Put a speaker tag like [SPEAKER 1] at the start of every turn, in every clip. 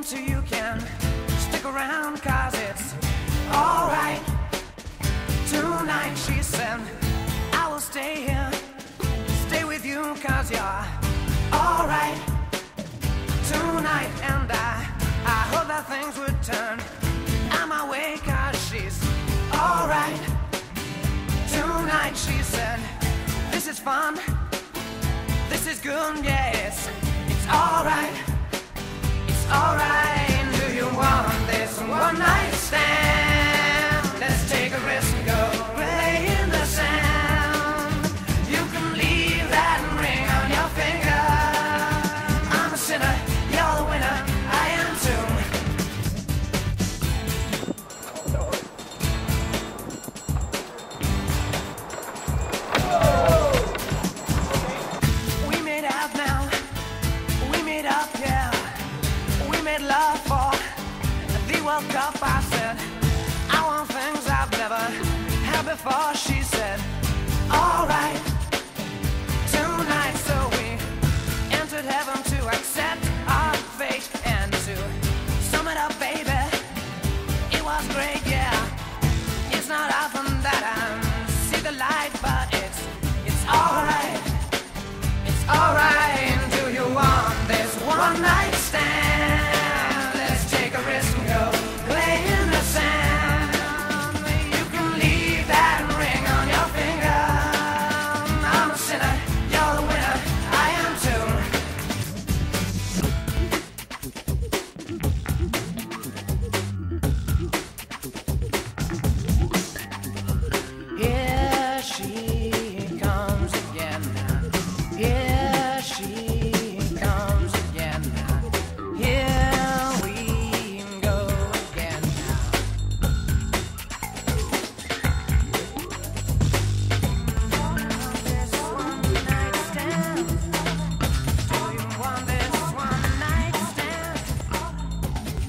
[SPEAKER 1] want to, you can stick around, cause it's alright. Tonight, she said, I will stay here, stay with you, cause you're alright. Tonight, and I hope that things would turn out my way, cause she's alright. Tonight, she said, this is fun, this is good, yes, it's alright. It's alright. Do you want this one night stand? Let's take a risk and go play in the sand. You can leave that ring on your finger. I'm a sinner, you're the winner, I am too. We made out now, we made up, yeah. We made love for the World Cup. I said, I want things I've never had before. She said, alright. Tonight, so we entered heaven to accept our fate. And to sum it up, baby, it was great, yeah. It's not often that I see the light, but it's alright. It's alright. Do you want this one night stand? Let's take a risk and go play in the sand. You can leave that ring on your finger. I'm a sinner, you're the winner, I am too. Here she comes again. Here she comes again. Here we go again now. This one night stand. Do you want this one night stand?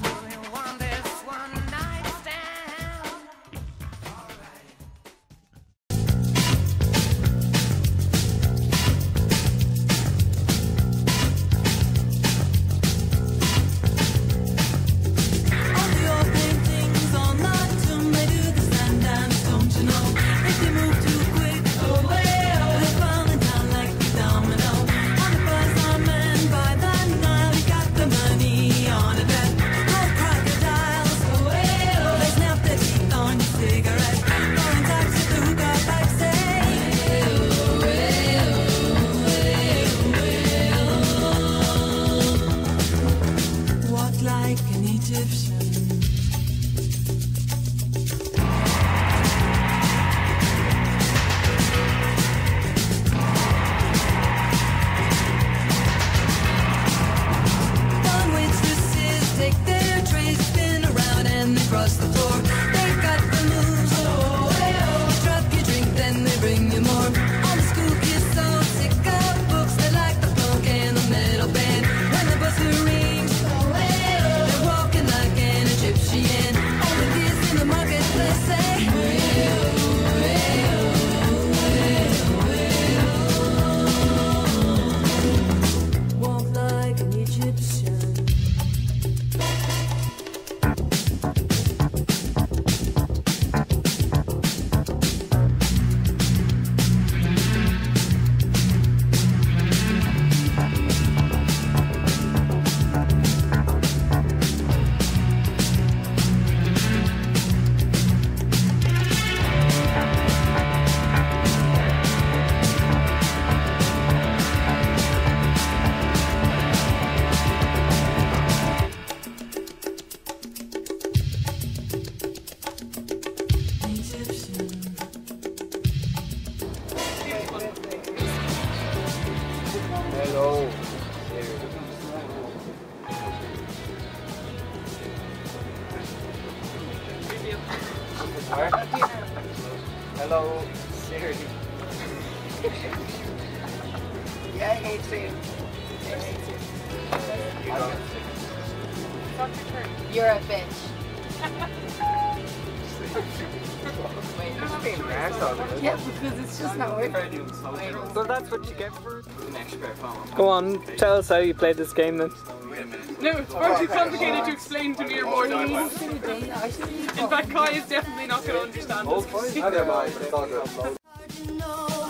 [SPEAKER 1] Do you want this one night stand?
[SPEAKER 2] All your paintings all night till they do the stand dance, don't you know? If you move too quick, they're falling down like a domino. On the bus, I'm in by the Nile. We got the money on a bet. All crocodiles, they snap their teeth on your cigarette. Going taxi through the back, say, walk like an Egyptian. Long waitresses take their trays, spin around and they cross the floor. They got the moves, you drop your drink, then they bring you more. All the school kids so sick of books, they like the funk and the metal band. When the bus rings, they're walking like an Egyptian. All the kids in the marketplace say, walk like an Egyptian.
[SPEAKER 3] Hello. Hello, Siri. Yeah, I hate you. I hate you. You go.
[SPEAKER 4] You're a bitch. Yeah, because it's just not working.
[SPEAKER 3] So that's what you get for an extra phone.
[SPEAKER 5] Go on, tell us how you played this game then.
[SPEAKER 3] Wait a minute.
[SPEAKER 5] No, it's far too complicated to explain to me or more than I want. In fact, Kai is definitely not going to understand this.
[SPEAKER 6] Never mind, it's all good.
[SPEAKER 2] Hard to know